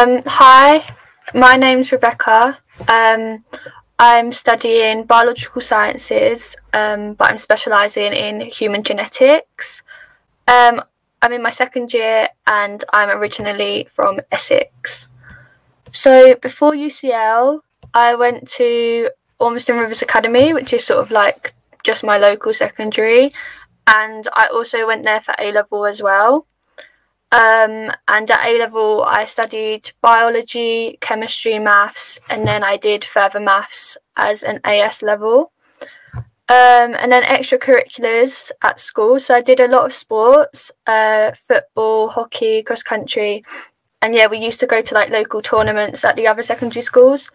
Hi, my name's Rebecca. I'm studying biological sciences, but I'm specialising in human genetics. I'm in my second year and I'm originally from Essex. So before UCL, I went to Ormiston Rivers Academy, which is sort of like just my local secondary, and I also went there for A-level as well. And at A-level, I studied biology, chemistry, maths, and then I did further maths as an AS level. And then extracurriculars at school. So I did a lot of sports, football, hockey, cross country. And yeah, we used to go to like local tournaments at the other secondary schools.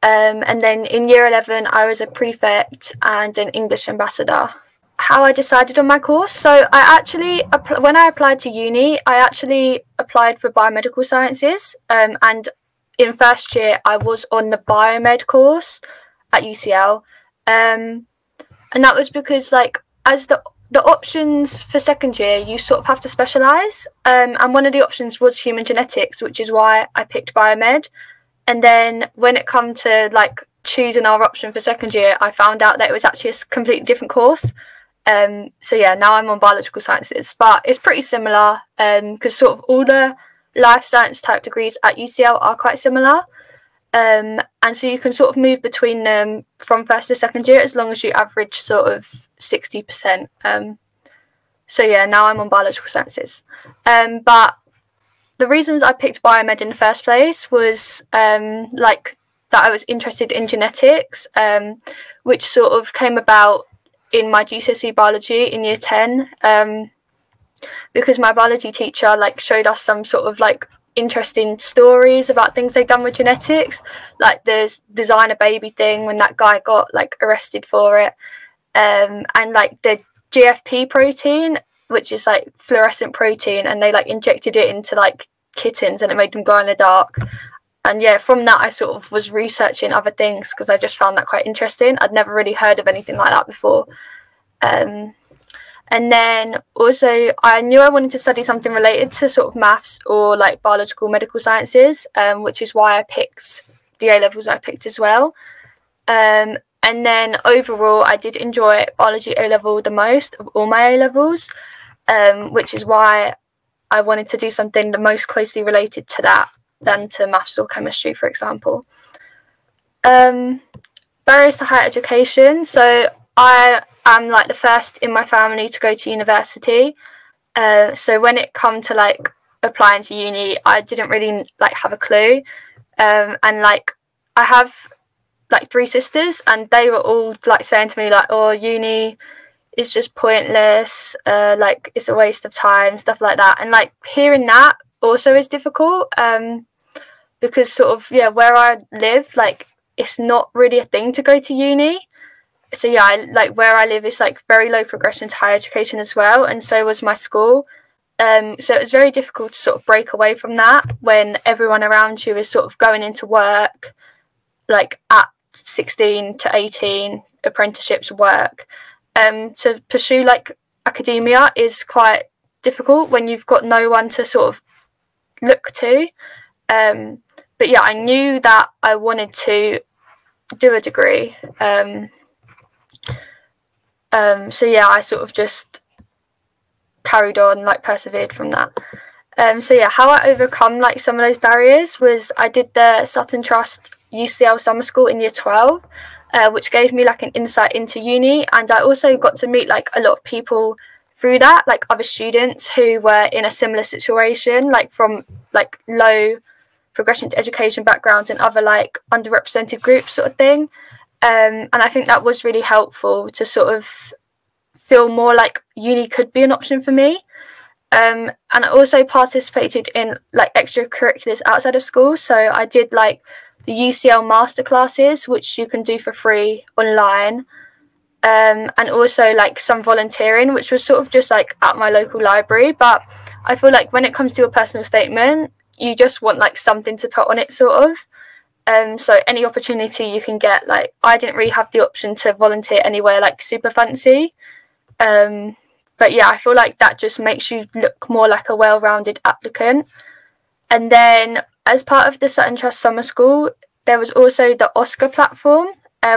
And then in year 11, I was a prefect and an English ambassador. How I decided on my course. So when I applied to uni, I actually applied for biomedical sciences. And in first year, I was on the biomed course at UCL. And that was because as the options for second year, you sort of have to specialise. And one of the options was human genetics, which is why I picked biomed. And then when it come to choosing our option for second year, I found out that it was actually a completely different course. So yeah, now I'm on biological sciences, but it's pretty similar because sort of all the life science type degrees at UCL are quite similar. And so you can sort of move between them from first to second year as long as you average sort of 60%. So yeah, now I'm on biological sciences. But the reasons I picked biomed in the first place was that I was interested in genetics, which sort of came about in my GCSE biology in year 10, because my biology teacher showed us some sort of interesting stories about things they'd done with genetics, like the design a baby thing when that guy got arrested for it, and the GFP protein, which is fluorescent protein, and they injected it into kittens and it made them glow in the dark. And yeah, from that I sort of was researching other things because I just found that quite interesting. I'd never really heard of anything like that before. And then also I knew I wanted to study something related to sort of maths or biological medical sciences, which is why I picked the A-levels I picked as well. And then overall I did enjoy biology A-level the most of all my A-levels, which is why I wanted to do something the most closely related to that than to maths or chemistry, for example. Barriers to higher education. So I am the first in my family to go to university. So when it come to applying to uni, I didn't really have a clue. And I have 3 sisters, and they were all saying to me oh, uni is just pointless, it's a waste of time, stuff like that. And hearing that also is difficult, because sort of where I live, it's not really a thing to go to uni. So yeah, where I live is very low progression to higher education as well, and so was my school. So it was very difficult to sort of break away from that when everyone around you is sort of going into work at 16 to 18, apprenticeships, work. To pursue academia is quite difficult when you've got no one to sort of look to. But yeah, I knew that I wanted to do a degree. So yeah, I sort of just carried on, persevered from that. So yeah, how I overcome some of those barriers was I did the Sutton Trust UCL summer school in year 12, which gave me an insight into uni, and I also got to meet a lot of people through that, other students who were in a similar situation, from low progression to education backgrounds and other underrepresented groups sort of thing. And I think that was really helpful to sort of feel more uni could be an option for me. And I also participated in extracurriculars outside of school. So I did the UCL masterclasses, which you can do for free online, and also some volunteering, which was sort of just at my local library. But I feel when it comes to a personal statement, you just want something to put on it, sort of. So any opportunity you can get, I didn't really have the option to volunteer anywhere super fancy, but yeah, I feel that just makes you look more like a well-rounded applicant. And then as part of the Sutton Trust Summer School, there was also the Oscar platform,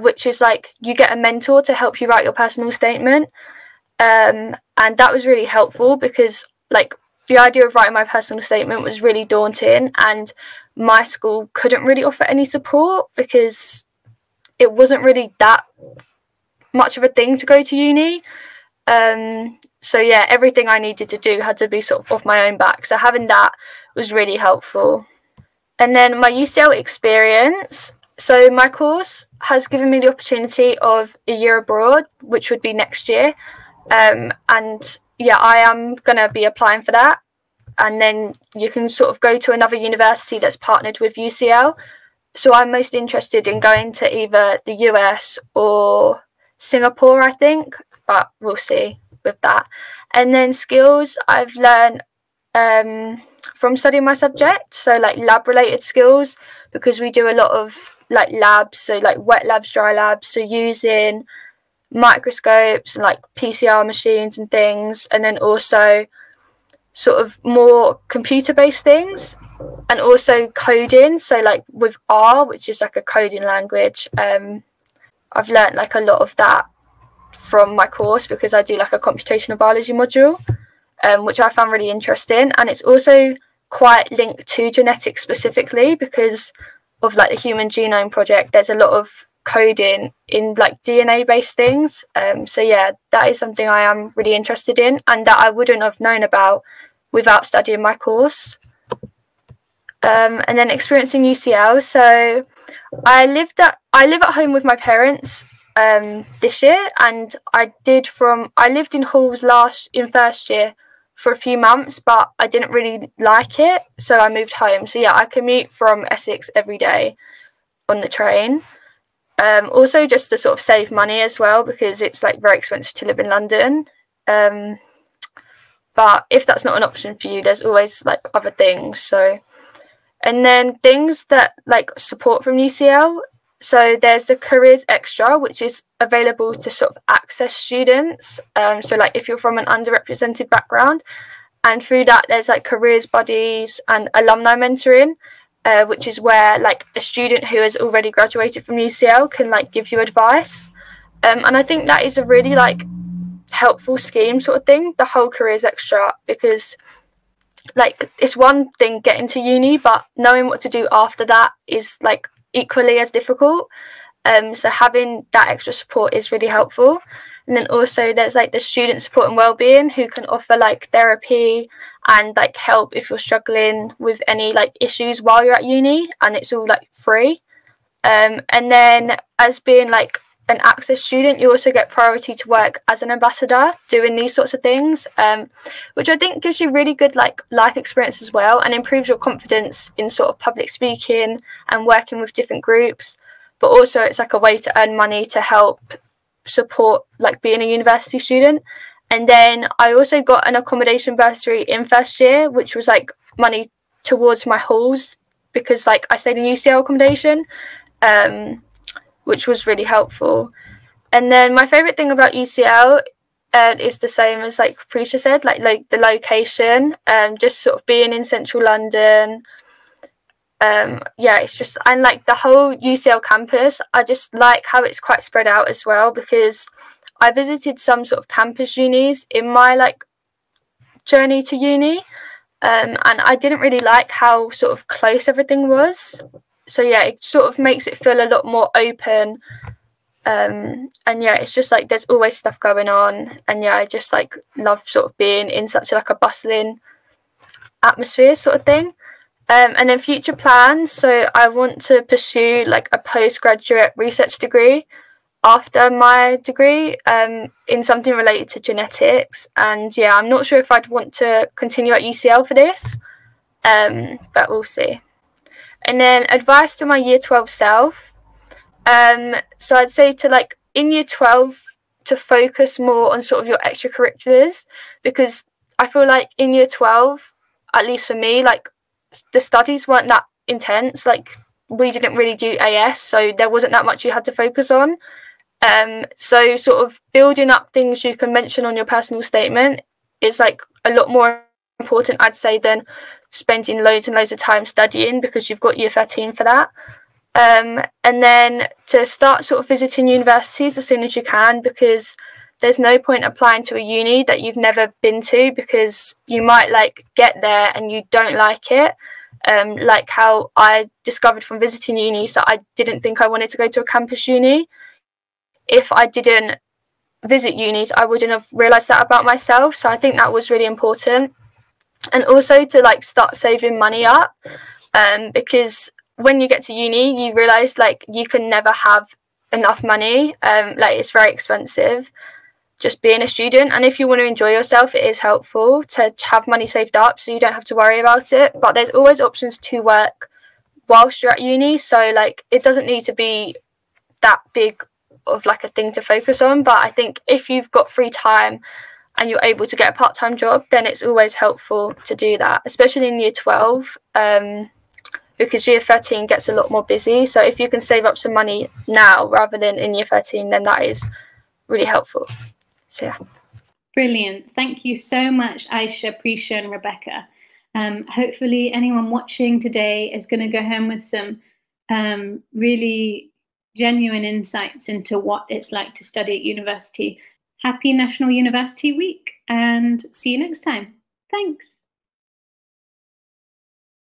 which is like you get a mentor to help you write your personal statement. And that was really helpful because like the idea of writing my personal statement was really daunting, and my school couldn't really offer any support because it wasn't really that much of a thing to go to uni. So yeah, everything I needed to do had to be sort of off my own back. So having that was really helpful. And then my UCL experience. So my course has given me the opportunity of a year abroad, which would be next year. And yeah, I am going to be applying for that. And then you can sort of go to another university that's partnered with UCL. So I'm most interested in going to either the US or Singapore, I think, but we'll see with that. And then skills I've learned from studying my subject, so like lab related skills, because we do a lot of like labs, so like wet labs, dry labs, so using microscopes and like PCR machines and things, and then also sort of more computer based things, and also coding, so like with R, which is like a coding language. I've learnt like a lot of that from my course because I do like a computational biology module, which I found really interesting, and it's also quite linked to genetics specifically because of like the Human Genome Project. There's a lot of coding in like DNA based things, so yeah, that is something I am really interested in and that I wouldn't have known about without studying my course. And then experiencing UCL, so I live at home with my parents this year, and I lived in halls in first year for a few months, but I didn't really like it, so I moved home. So yeah, I commute from Essex every day on the train. Also just to sort of save money as well, because it's like very expensive to live in London. But if that's not an option for you, there's always like other things. So, and then things that like support from UCL. So there's the Careers Extra, which is available to sort of access students. So like if you're from an underrepresented background, and through that there's like careers buddies and alumni mentoring, which is where like a student who has already graduated from UCL can like give you advice. And I think that is a really like helpful scheme sort of thing, the whole Careers Extra, because like it's one thing getting to uni, but knowing what to do after that is like equally as difficult. So having that extra support is really helpful. And then also there's like the student support and wellbeing, who can offer like therapy and like help if you're struggling with any like issues while you're at uni, and it's all like free. And then as being like an access student, you also get priority to work as an ambassador doing these sorts of things, which I think gives you really good like life experience as well, and improves your confidence in sort of public speaking and working with different groups. But also it's like a way to earn money to help support like being a university student. And then I also got an accommodation bursary in first year, which was like money towards my halls, because like I stayed in UCL accommodation, which was really helpful. And then my favourite thing about UCL is the same as like Prisha said, like the location, just sort of being in central London. Yeah, it's just, and like the whole UCL campus, I just like how it's quite spread out as well, because I visited some sort of campus unis in my like journey to uni, and I didn't really like how sort of close everything was. So yeah, it sort of makes it feel a lot more open, and yeah, it's just like there's always stuff going on, and yeah, I just like love sort of being in such like a bustling atmosphere sort of thing. And then future plans, so I want to pursue like a postgraduate research degree after my degree, in something related to genetics. And yeah, I'm not sure if I'd want to continue at UCL for this, but we'll see. And then advice to my year 12 self. So I'd say to like in year 12 to focus more on sort of your extracurriculars, because I feel like in year 12, at least for me, like the studies weren't that intense. Like we didn't really do AS, so there wasn't that much you had to focus on. So sort of building up things you can mention on your personal statement is like a lot more important, I'd say, than spending loads and loads of time studying, because you've got year 13 for that. And then to start sort of visiting universities as soon as you can, because there's no point applying to a uni that you've never been to, because you might like get there and you don't like it. Like how I discovered from visiting unis that I didn't think I wanted to go to a campus uni. If I didn't visit unis, I wouldn't have realised that about myself. So I think that was really important. And also to like start saving money up, because when you get to uni, you realise like you can never have enough money. Like it's very expensive just being a student, and if you want to enjoy yourself, it is helpful to have money saved up so you don't have to worry about it. But there's always options to work whilst you're at uni, so like it doesn't need to be that big of like a thing to focus on. But I think if you've got free time and you're able to get a part-time job, then it's always helpful to do that, especially in year 12, because year 13 gets a lot more busy. So if you can save up some money now rather than in year 13, then that is really helpful. So yeah. Brilliant. Thank you so much, Aisha, Prisha and Rebecca. Hopefully anyone watching today is going to go home with some really genuine insights into what it's like to study at university. Happy National University Week, and see you next time. Thanks.